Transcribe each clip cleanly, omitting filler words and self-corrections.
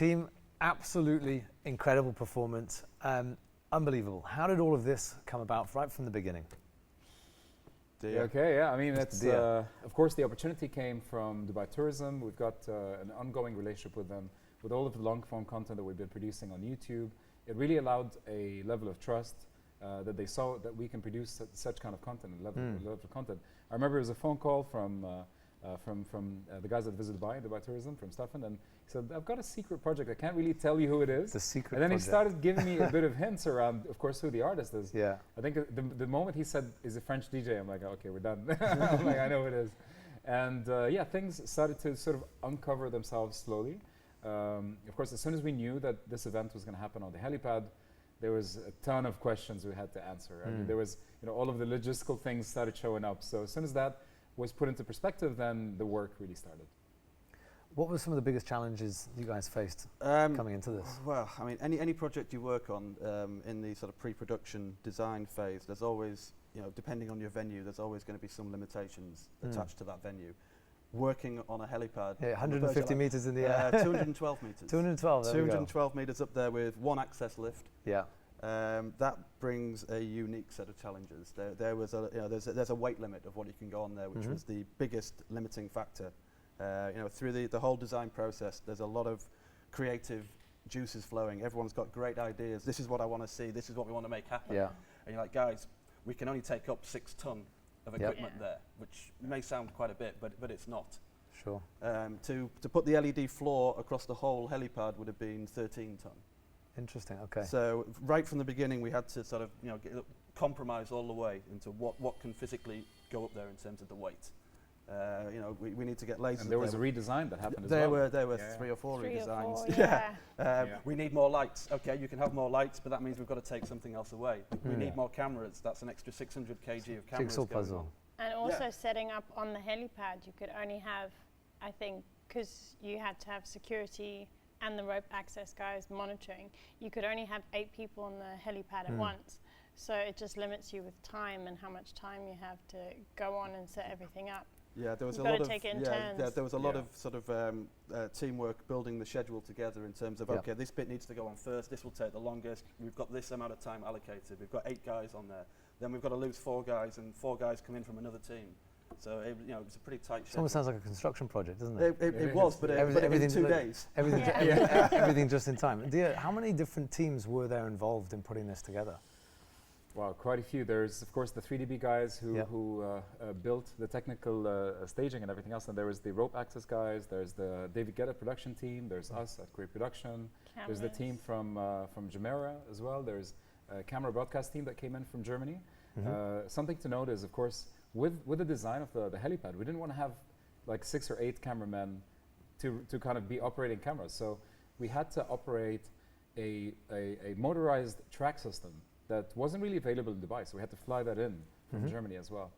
Team, absolutely incredible performance. Unbelievable. How did all of this come about right from the beginning? Okay, yeah, I mean, it's, of course, the opportunity came from Dubai Tourism. We've got an ongoing relationship with them, with all of the long-form content that we've been producing on YouTube. It really allowed a level of trust that they saw that we can produce such kind of content, level of content. I remember it was a phone call from the guys that visit Dubai Tourism, from Stefan, and he said, I've got a secret project. I can't really tell you who it is. The secret And then project. He started giving me a bit of hints around, of course, who the artist is. Yeah. I think the moment he said, is a French DJ, I'm like, okay, we're done. I'm like, I know who it is. And yeah, things started to sort of uncover themselves slowly. Of course, as soon as we knew that this event was going to happen on the helipad, there was a ton of questions we had to answer. I mean, there was, all of the logistical things started showing up. So as soon as that was put into perspective, then the work really started. What were some of the biggest challenges you guys faced coming into this? Well, I mean, any project you work on in the sort of pre-production design phase, there's always, depending on your venue, there's always going to be some limitations attached to that venue. Working on a helipad. Yeah, 150 meters in the air. 212 meters. 212, there 212 meters up there with one access lift. Yeah. That brings a unique set of challenges. There was there's a weight limit of what you can go on there, which was the biggest limiting factor. Through the whole design process, there's a lot of creative juices flowing. Everyone's got great ideas. This is what I want to see. This is what we want to make happen. Yeah. And you're like, guys, we can only take up 6 ton of equipment there, which may sound quite a bit, but it's not. Sure. To put the LED floor across the whole helipad would have been 13 ton. Interesting. Okay. So right from the beginning, we had to sort of compromise all the way into what can physically go up there in terms of the weight. We need to get lasers. And there was a redesign that happened as well. There were 3 or 4 redesigns. Yeah. We need more lights. Okay, you can have more lights, but that means we've got to take something else away. We need more cameras. That's an extra 600 kg of cameras. Jigsaw puzzle. And also setting up on the helipad, you could only have, I think, because you had to have security and the rope access guys monitoring, you could only have 8 people on the helipad at once. So it just limits you with time and how much time you have to go on and set everything up. Yeah, there was You've a lot to of take it in turns. there was a lot of sort of teamwork building the schedule together in terms of okay, this bit needs to go on first. This will take the longest. We've got this amount of time allocated. We've got 8 guys on there. Then we've got to lose 4 guys, and 4 guys come in from another team. So it was a pretty tight schedule. It almost sounds like a construction project, doesn't it? It was, but everything in 2 days. Everything just in time. How many different teams were there involved in putting this together? Wow, quite a few. There's, of course, the 3DB guys who built the technical staging and everything else. And there was the rope access guys. There's the David Guetta production team. There's us at Great Production. Cameras. There's the team from Jumeirah as well. There's a camera broadcast team that came in from Germany. Something to note is, of course, with the design of the helipad, we didn't want to have like 6 or 8 cameramen to kind of be operating cameras. So we had to operate a motorized track system that wasn't really available in Dubai, so we had to fly that in from Germany as well.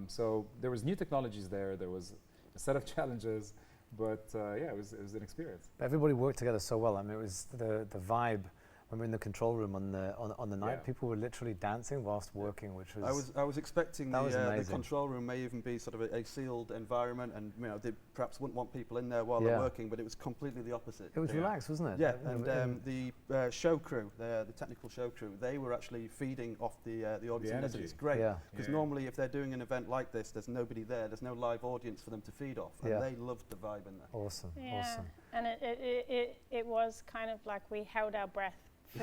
So there was new technologies there. There was a set of challenges, but yeah, it was an experience. Everybody worked together so well. I mean, it was the vibe. When we were in the control room on the night, people were literally dancing whilst working, which was. I was expecting the control room may even be sort of a sealed environment, and they perhaps wouldn't want people in there while they're working, but it was completely the opopposite. It was relaxed, wasn't it? Yeah, and the show crew, the technical show crew, they were actually feeding off the audience. And it's great because normally if they're doing an event like this, there's nobody there, there's no live audience for them to feed off, and they loved the vibe in there. Awesome, awesome. And it was kind of like we held our breath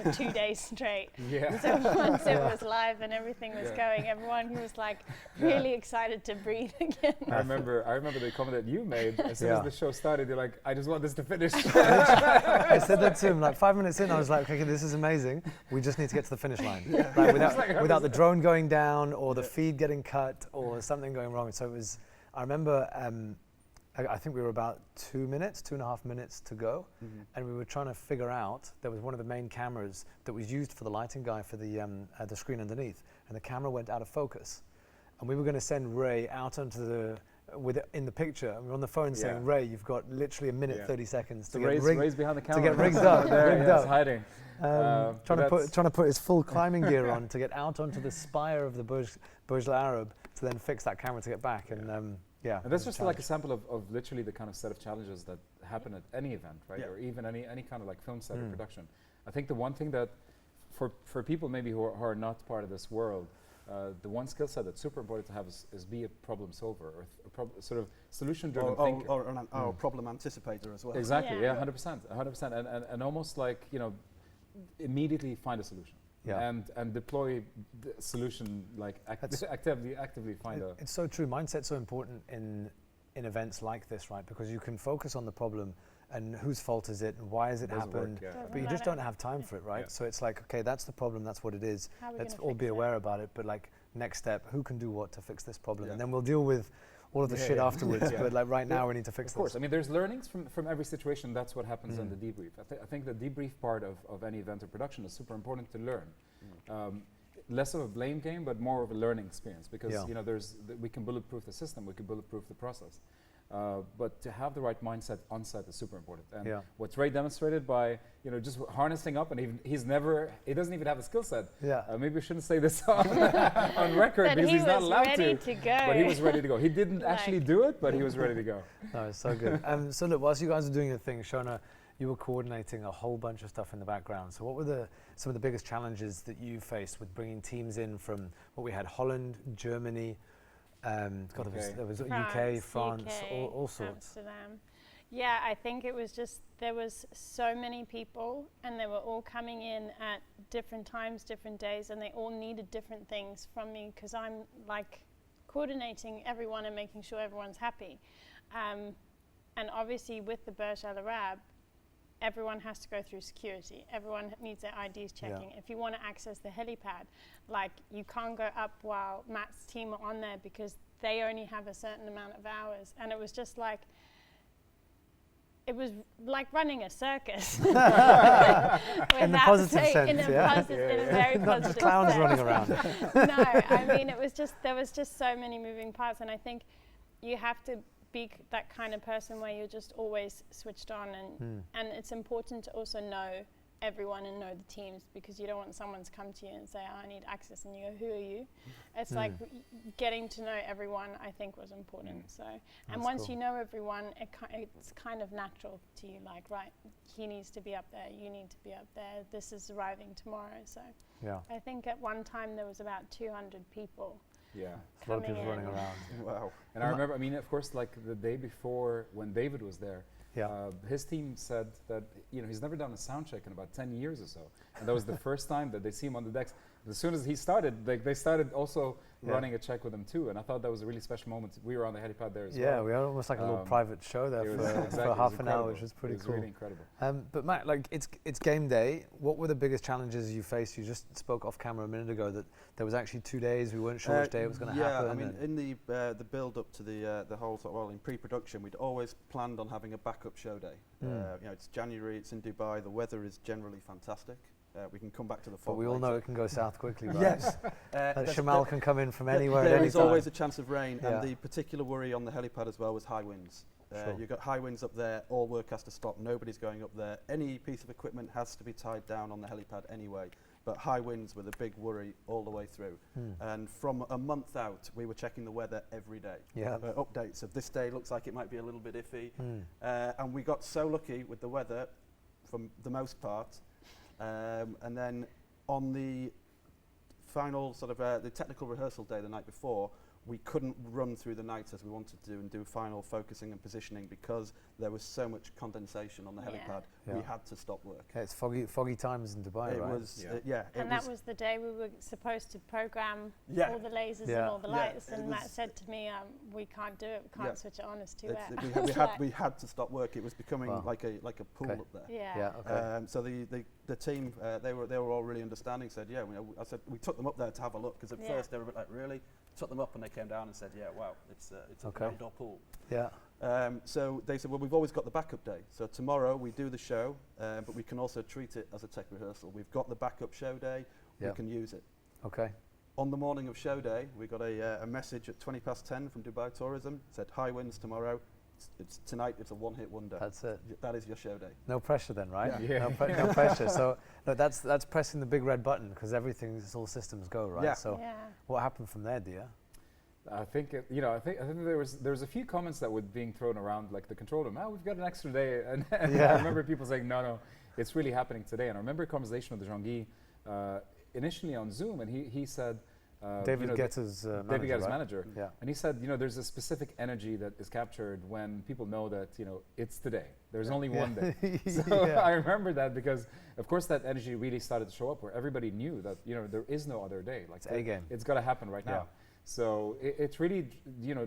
for 2 days straight. So once it was live and everything was going, everyone was like really excited to breathe again. I remember the comment that you made as soon as the show started. You're like, I just want this to finish. I said that to him like 5 minutes in. I was like, okay, this is amazing. We just need to get to the finish line. Like without the drone going down or the feed getting cut or something going wrong. So it was. I remember. I think we were about 2.5 minutes to go, and we were trying to figure out, there was one of the main cameras that was used for the lighting guy for the screen underneath, and the camera went out of focus. And we were going to send Ray out onto the, in the picture, and we were on the phone saying, Ray, you've got literally 1 minute 30 seconds to Ray's behind the camera. To get rigged up. He's hiding. Trying to put his full climbing gear on to get out onto the spire of the Burj Al Arab to then fix that camera to get back. And and that's just like a sample of literally the kind of set of challenges that happen at any event, right? Yeah. Or even any kind of like film set or production. I think the one thing that for people maybe who are not part of this world, the one skill set that's super important to have is be a problem solver or sort of solution-driven thinker. Or problem anticipator as well. Exactly, Yeah. yeah, 100%. And almost like, you know, immediately find a solution. Yeah. And deploy the solution, like actively find a... It's so true. Mindset's so important in events like this, right? Because you can focus on the problem and whose fault is it and why has it Doesn't work, happened, yeah. but you just don't have time for it, right? Yeah. So it's like, okay, that's the problem, that's what it is. How are we Let's gonna all fix be it? aware about it, but like next step, who can do what to fix this problem? Yeah. And then we'll deal with all of the shit afterwards, Yeah. but like right now we need to fix Of course, this. I mean, there's learnings from every situation. That's what happens in the debrief. I think the debrief part of any event or production is super important to learn. Less of a blame game, but more of a learning experience, because you know, we can bulletproof the system, we can bulletproof the process. But to have the right mindset on set is super important. And what's Ray demonstrated by, you know, just harnessing up, and he doesn't even have a skill set. Yeah. Maybe we shouldn't say this on record But because he he's not was allowed ready to. to go. But he was ready to go. He didn't actually Like- do it, but he was ready to go. No, it's so good. So look, whilst you guys are doing your thing, Shona, you were coordinating a whole bunch of stuff in the background. So what were some of the biggest challenges that you faced with bringing teams in from what we had, Holland, Germany, God, there was UK, France, all sorts. Amsterdam. Yeah, I think it was just, there was so many people and they were all coming in at different times, different days, and they all needed different things from me because I'm like coordinating everyone and making sure everyone's happy. And obviously with the Burj Al Arab, everyone has to go through security. Everyone needs their IDs checking. Yeah. If you want to access the helipad, like you can't go up while Matt's team are on there because they only have a certain amount of hours. And it was just like, it was like running a circus. In the positive sense, in a very Not positive just clowns sense. running around. No, I mean, there was just so many moving parts, and I think you have to be that kind of person where you're just always switched on, and it's important to also know everyone and know the teams, because you don't want someone to come to you and say, oh, I need access, and you go, who are you? It's like getting to know everyone, I think, was important. So, and once cool. you know everyone, it's kind of natural to you, like, right, he needs to be up there, you need to be up there, this is arriving tomorrow. So I think at one time there was about 200 people. Yeah. A lot of people running around. Wow. And I remember, I mean, of course, like the day before when David was there, his team said that, you know, he's never done a sound check in about 10 years or so. And that was the first time that they see him on the decks. As soon as he started, they started also running a check with him too. And I thought that was a really special moment. We were on the helipad there as well. Yeah, we had almost like a little private show there for half an hour, which was pretty cool. It was really incredible. But Matt, like it's game day. What were the biggest challenges you faced? You just spoke off camera a minute ago that there was actually 2 days. We weren't sure which day it was going to happen. Yeah, I mean, in the build up to the whole sort of, well, in pre-production, we'd always planned on having a backup show day. You know, it's January, it's in Dubai, the weather is generally fantastic. We can come back to the fog. But we all know it can go south quickly, right? Yes. Shamal can come in from anywhere at There any is time. always a chance of rain, and the particular worry on the helipad as well was high winds. You've got high winds up there, all work has to stop, nobody's going up there. Any piece of equipment has to be tied down on the helipad anyway, but high winds were the big worry all the way through. And from a month out, we were checking the weather every day. Updates of this day looks like it might be a little bit iffy. And we got so lucky with the weather, for the most part. And then on the final sort of the technical rehearsal day the night before, we couldn't run through the night as we wanted to and do final focusing and positioning because there was so much condensation on the helipad. We had to stop work. Okay, it's foggy times in Dubai, It right? was, And that was the day we were supposed to program all the lasers and all the lights, and Matt said to me, we can't do it, we can't switch it on, it's too wet. We had to stop work. It was becoming like a pool up there. So the team, they were all really understanding, said, I said, we took them up there to have a look, because at first they were a bit like, really? Took them up and they came down and said, wow, it's an outdoor pool. So they said, well, we've always got the backup day. So tomorrow we do the show, but we can also treat it as a tech rehearsal. We've got the backup show day, we can use it. Okay. On the morning of show day, we got a message at 10:20 from Dubai Tourism, said high winds tomorrow. It's tonight, it's a one-hit wonder. That's it. That is your show day. No pressure then, right? Yeah. No pressure. So no, that's pressing the big red button because everything's all systems go, right? So what happened from there, dear? I think I think there was a few comments that were being thrown around, like the control room. We've got an extra day, and I remember people saying, no, it's really happening today. And I remember a conversation with Jean-Guy initially on Zoom, and he said, David Guetta's manager, yeah. And he said, there's a specific energy that is captured when people know that it's today. There's only one day. So I remember that because, of course, that energy really started to show up where everybody knew that there is no other day. Like it's got to happen right now. So it really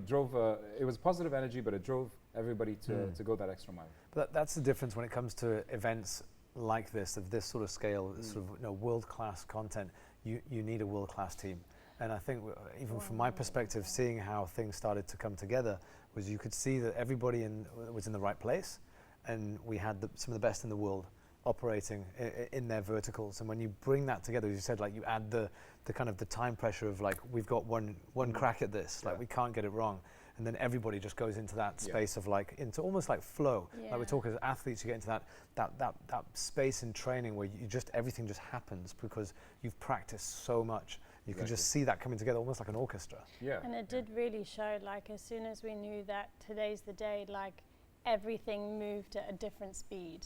drove. It was positive energy, but it drove everybody to go that extra mile. But that's the difference when it comes to events like this, of this sort of scale, sort of world-class content. You need a world-class team. And I think even from my perspective, seeing how things started to come together was you could see that everybody was in the right place, and we had some of the best in the world operating in their verticals. And when you bring that together, as you said, like you add the kind of the time pressure of like, we've got one crack at this, like we can't get it wrong. And then everybody just goes into that space of like, into almost like flow. Like we talk as athletes, you get into that space in training where everything just happens because you've practiced so much. You can just see that coming together almost like an orchestra. Yeah. And it did really show, like as soon as we knew that today's the day, like everything moved at a different speed.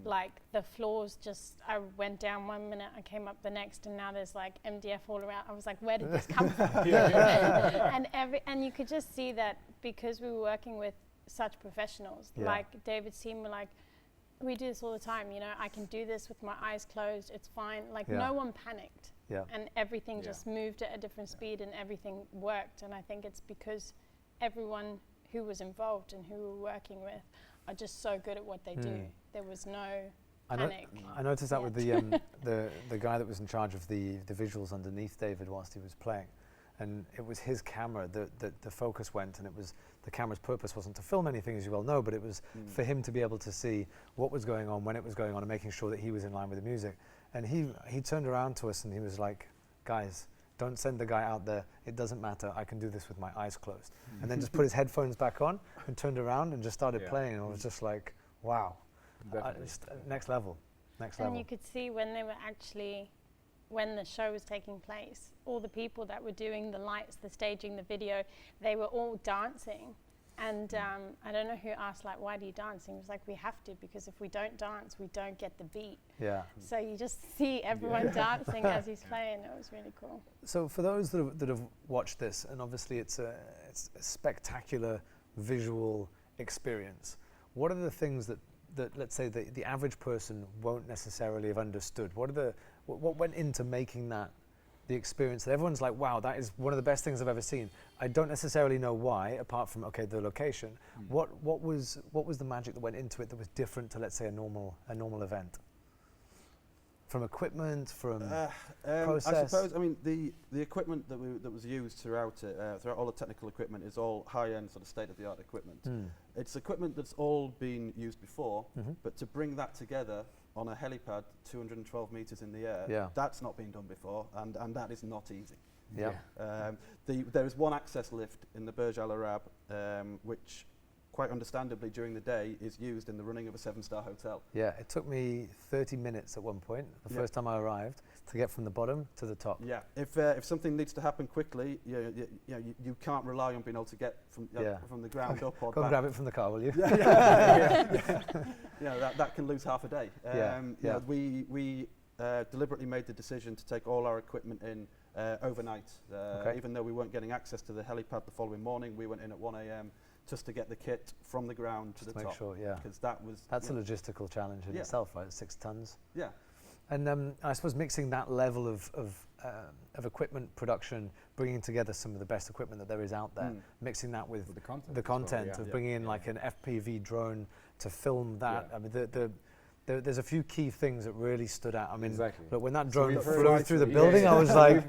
Like the floors I went down 1 minute, I came up the next, and now there's like MDF all around. I was like, where did this come from? And you could just see that because we were working with such professionals, like David's team were like, we do this all the time, I can do this with my eyes closed, it's fine. Like no one panicked. And everything just moved at a different speed, and everything worked. And I think it's because everyone who was involved and who we were working with are just so good at what they do. There was no panic. I noticed that with the guy that was in charge of the visuals underneath David whilst he was playing. And it was his camera that the focus went, and it was the camera's purpose wasn't to film anything, as you well know, but it was for him to be able to see what was going on, when it was going on, and making sure that he was in line with the music. And he turned around to us and he was like, guys, don't send the guy out there. It doesn't matter. I can do this with my eyes closed. And then just put his headphones back on and turned around and just started playing. And I was just like, wow, next level. And you could see when they were when the show was taking place, all the people that were doing the lights, the staging, the video, they were all dancing. And I don't know who asked, like, why do you dance? And he was like, we have to, because if we don't dance, we don't get the beat. So you just see everyone dancing as he's playing. It was really cool. So for those that have watched this, and obviously it's a spectacular visual experience, what are the things that let's say the average person won't necessarily have understood? What went into making that the experience that everyone's like, wow, that is one of the best things I've ever seen? I don't necessarily know why, apart from the location. What was the magic that went into it that was different to, let's say, a normal event? From equipment, from process. I suppose. I mean, the equipment that was used throughout all the technical equipment is all high-end, sort of state-of-the-art equipment. It's equipment that's all been used before, but to bring that together on a helipad 212 meters in the air, that's not been done before, and that is not easy. There is one access lift in the Burj Al Arab, which quite understandably during the day is used in the running of a 7-star hotel. It took me 30 minutes at one point, the first time I arrived, to get from the bottom to the top. If something needs to happen quickly, you can't rely on being able to get from the ground up or Go and grab it from the car, will you? That can lose half a day. We deliberately made the decision to take all our equipment in overnight. Even though we weren't getting access to the helipad the following morning, we went in at 1 a.m. just to get the kit from the ground to the top. Sure, because that's a logistical challenge in itself, right? 6 tons. And I suppose mixing that level of equipment production, bringing together some of the best equipment that there is out there, mixing that with the content of bringing in like an FPV drone to film that. I mean, there's a few key things that really stood out. I mean, but when that drone flew through the building, I was like,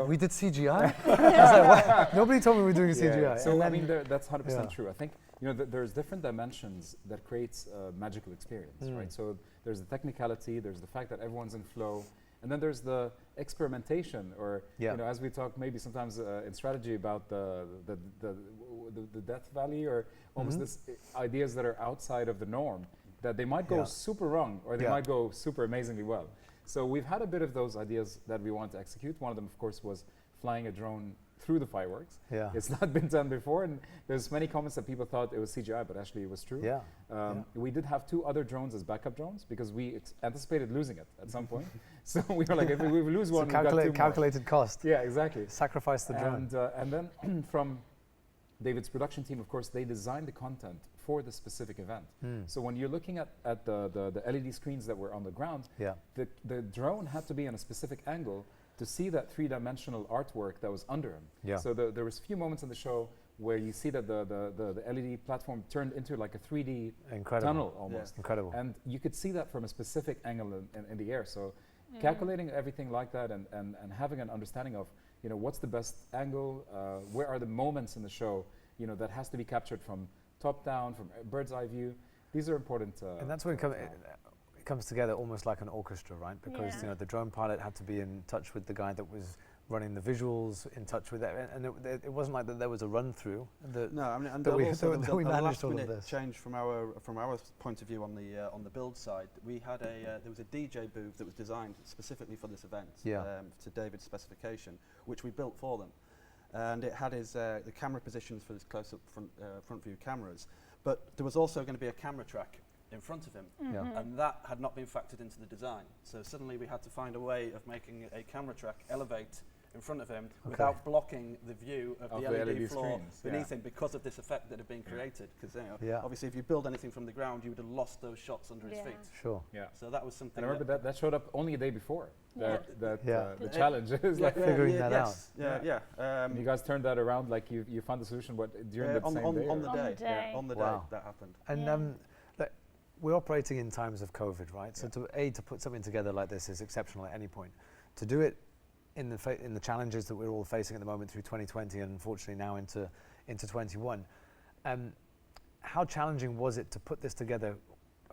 we did CGI? I was like, what? Nobody told me we were doing CGI. So I mean, that's 100% true. I think there's different dimensions that creates a magical experience, right? So there's the technicality, there's the fact that everyone's in flow, and then there's the experimentation, or as we talk maybe sometimes in strategy about the death valley, or almost this ideas that are outside of the norm, that they might go super wrong, or they might go super amazingly well. So we've had a bit of those ideas that we want to execute. One of them, of course, was flying a drone through the fireworks. Yeah. It's not been done before, and there's many comments that people thought it was CGI, but actually it was true. Yeah. We did have 2 other drones as backup drones because we anticipated losing it at some point. So we were like, if we lose one, So we've got 2 more. calculated cost. Yeah, exactly. Sacrifice the drone. And then from David's production team, of course, they designed the content for the specific event. So when you're looking at the LED screens that were on the ground, Yeah. the drone had to be on a specific angle to see that 3-dimensional artwork that was under him. Yeah. So there was few moments in the show where you see that the LED platform turned into like a 3D tunnel almost. Incredible. And you could see that from a specific angle in the air. So calculating everything like that and having an understanding of, you know, what's the best angle, where are the moments in the show, you know, that has to be captured from top down, from a bird's eye view. These are important. And that's when it comes together almost like an orchestra, right? Because you know the drone pilot had to be in touch with the guy that was running the visuals, in touch with that, and it wasn't like that there was a run through. No, I mean, and that we last managed all of minute this. change from our point of view on the build side. We had there was a DJ booth that was designed specifically for this event, to David's specification, which we built for them, and it had his the camera positions for his close-up front view cameras, but there was also going to be a camera track in front of him, and that had not been factored into the design. So suddenly we had to find a way of making a camera track elevate in front of him without blocking the view of the LED floor beneath him because of this effect that had been created. Because obviously if you build anything from the ground, you would have lost those shots under his feet. Sure. Yeah. So that was something. And I remember that showed up only a day before. The challenge is figuring that out. You guys turned that around, like you found the solution during the same day? On the day that happened. And we're operating in times of COVID, right? So to put something together like this is exceptional at any point. To do it in the challenges that we're all facing at the moment through 2020 and unfortunately now into 21, how challenging was it to put this together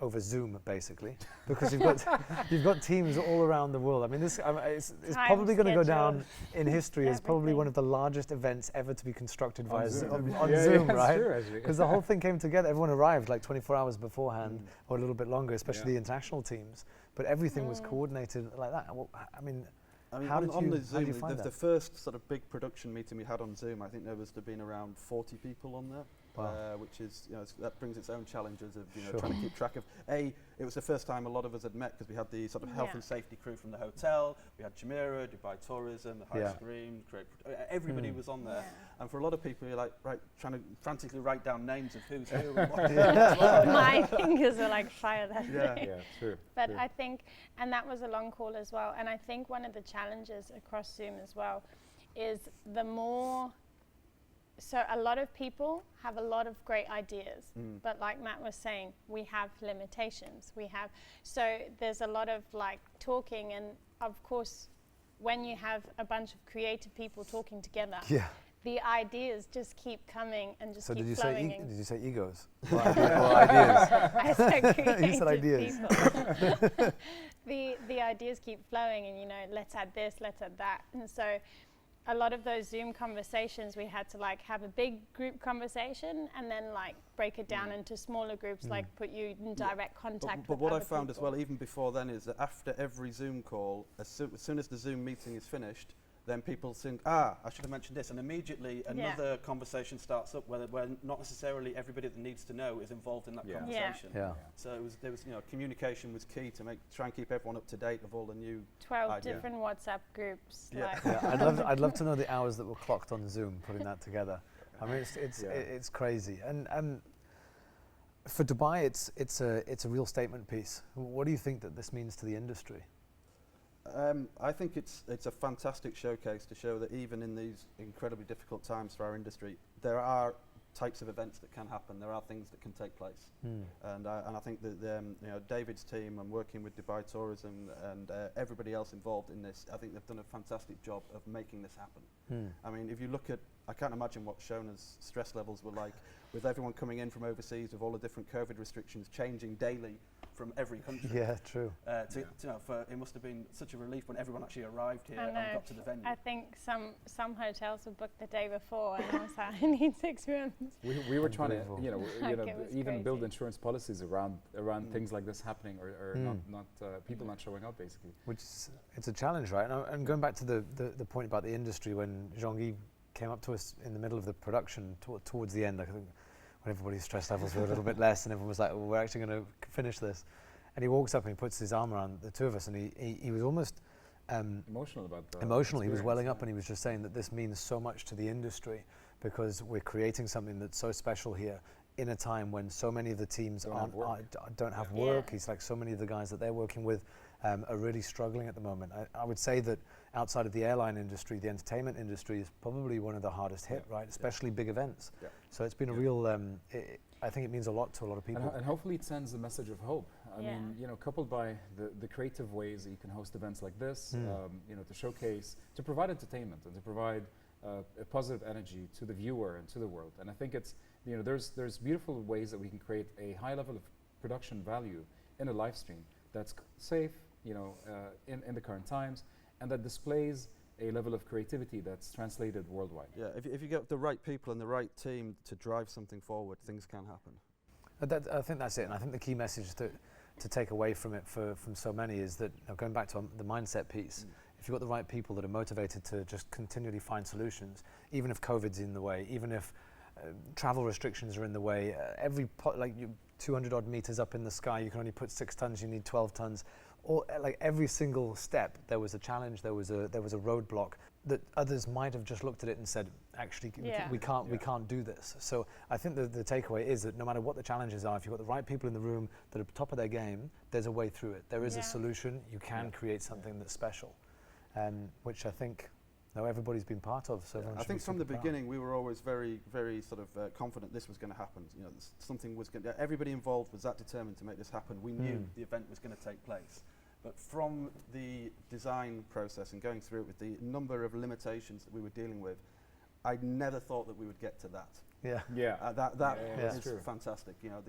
over Zoom, basically? Because you've got teams all around the world. I mean, this it's probably going to go down in history as probably one of the largest events ever to be constructed via Zoom, on Zoom, right? Because the whole thing came together. Everyone arrived like 24 hours beforehand, or a little bit longer, especially the international teams. But everything was coordinated like that. Well, I mean, how did you find that? The first sort of big production meeting we had on Zoom, I think there was been around 40 people on there. Which is, you know, that brings its own challenges of, you know, trying to keep track of. It was the first time a lot of us had met because we had the sort of health and safety crew from the hotel. We had Jumeirah, Dubai Tourism, the High Screen, everybody was on there. And for a lot of people, you're like trying to frantically write down names of who's who. And what. My fingers are like fire that day. Yeah, true. But I think, and that was a long call as well. And I think one of the challenges across Zoom as well is the more. So a lot of people have a lot of great ideas, but like Matt was saying, we have limitations. So there's a lot of like talking, and of course, when you have a bunch of creative people talking together, the ideas just keep coming and just keep flowing. Did you say egos? Or ideas? I said creative You said ideas. people. the ideas keep flowing, and you know, let's add this, let's add that, and so. A lot of those Zoom conversations, we had to like have a big group conversation and then like break it down into smaller groups, like put you in direct contact with But what I found people. as well, even before then, is that after every Zoom call, as soon as the Zoom meeting is finished, then people think, I should have mentioned this, and immediately another conversation starts up where not necessarily everybody that needs to know is involved in that conversation. So there was, you know, communication was key to try and keep everyone up to date of all the new 12 different WhatsApp groups. I'd love to know the hours that were clocked on Zoom putting that together. I mean, it's crazy. And for Dubai, it's a real statement piece. What do you think that this means to the industry? I think it's a fantastic showcase to show that even in these incredibly difficult times for our industry, there are types of events that can happen. There are things that can take place, and I think that you know, David's team and working with Dubai Tourism and everybody else involved in this, I think they've done a fantastic job of making this happen. I mean, if you look at, I can't imagine what Shona's stress levels were like with everyone coming in from overseas, with all the different COVID restrictions changing daily from every country. Yeah, true. You know, it must have been such a relief when everyone actually arrived here and got to the venue. I think some hotels were booked the day before, and I was like, I need 6 rooms. We were trying to, you know, even build crazy. Insurance policies around things like this happening, or not people not showing up, basically. Which it's a challenge, right? And going back to the point about the industry, when Jean-Guy came up to us in the middle of the production towards the end, I think, when everybody's stress levels were a little bit less, and everyone was like, well, we're actually going to finish this. And he walks up and he puts his arm around the two of us, and he was almost emotional about the emotional. He was welling up, yeah. and he was just saying that this means so much to the industry because we're creating something that's so special here in a time when so many of the teams don't have work. Yeah. He's like, so many of the guys that they're working with are really struggling at the moment. I would say that outside of the airline industry, the entertainment industry is probably one of the hardest hit, right? Especially big events. Yeah. So it's been a real, I think it means a lot to a lot of people. And hopefully it sends a message of hope. I Yeah. mean, you know, coupled by the creative ways that you can host events like this, you know, to showcase, to provide entertainment and to provide a positive energy to the viewer and to the world. And I think it's, you know, there's beautiful ways that we can create a high level of production value in a live stream that's safe, you know, in the current times, and that displays a level of creativity that's translated worldwide. Yeah, if you get the right people and the right team to drive something forward, things can happen. I think that's it, and I think the key message to take away from it from so many is that, going back to the mindset piece, if you've got the right people that are motivated to just continually find solutions, even if COVID's in the way, even if travel restrictions are in the way, every 200 odd meters up in the sky, you can only put 6 tons, you need 12 tons. Or like every single step, there was a challenge, there was a roadblock that others might have just looked at it and said, actually, we can't do this. So I think the takeaway is that no matter what the challenges are, if you've got the right people in the room that are top of their game, there's a way through it. There is a solution. You can create something that's special, which I think everybody's been part of. So I think from the beginning we were always very, very sort of confident this was going to happen. You know, something was going. Everybody involved was that determined to make this happen. We knew the event was going to take place. But from the design process and going through it with the number of limitations that we were dealing with, I never thought that we would get to that. That is fantastic. You know,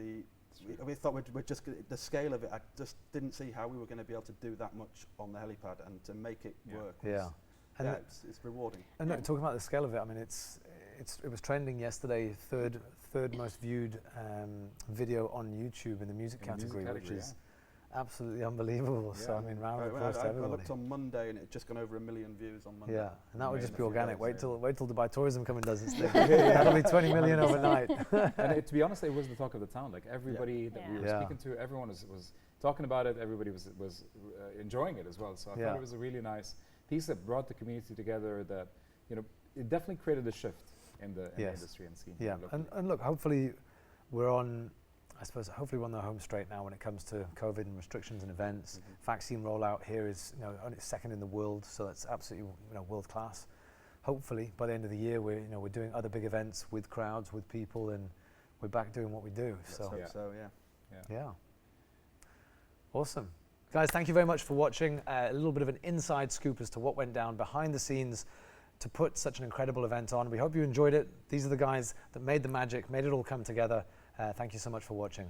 we thought we're just the scale of it. I just didn't see how we were going to be able to do that much on the helipad and to make it work. It's rewarding. And talking about the scale of it, I mean, it was trending yesterday, third most viewed video on YouTube in the music category, which is absolutely unbelievable. So I mean, round of applause to everybody. I looked on Monday and it had just gone over 1 million views on Monday. Yeah, and that would just be organic. Wait till Dubai Tourism come and does its thing. That'll be 20 million overnight. And to be honest, it was the talk of the town. Like everybody that we were speaking to, everyone was talking about it. Everybody was enjoying it as well. So I thought it was a really nice piece that brought the community together. That, you know, it definitely created a shift in the industry and scene. Yeah, and look, hopefully we're on the home straight now when it comes to COVID and restrictions and events. Vaccine rollout here is, only second in the world, so that's absolutely, world class. Hopefully by the end of the year we're doing other big events with crowds, with people, and we're back doing what we do. Yeah. Awesome. Guys, thank you very much for watching. A little bit of an inside scoop as to what went down behind the scenes to put such an incredible event on. We hope you enjoyed it. These are the guys that made the magic, made it all come together. Thank you so much for watching.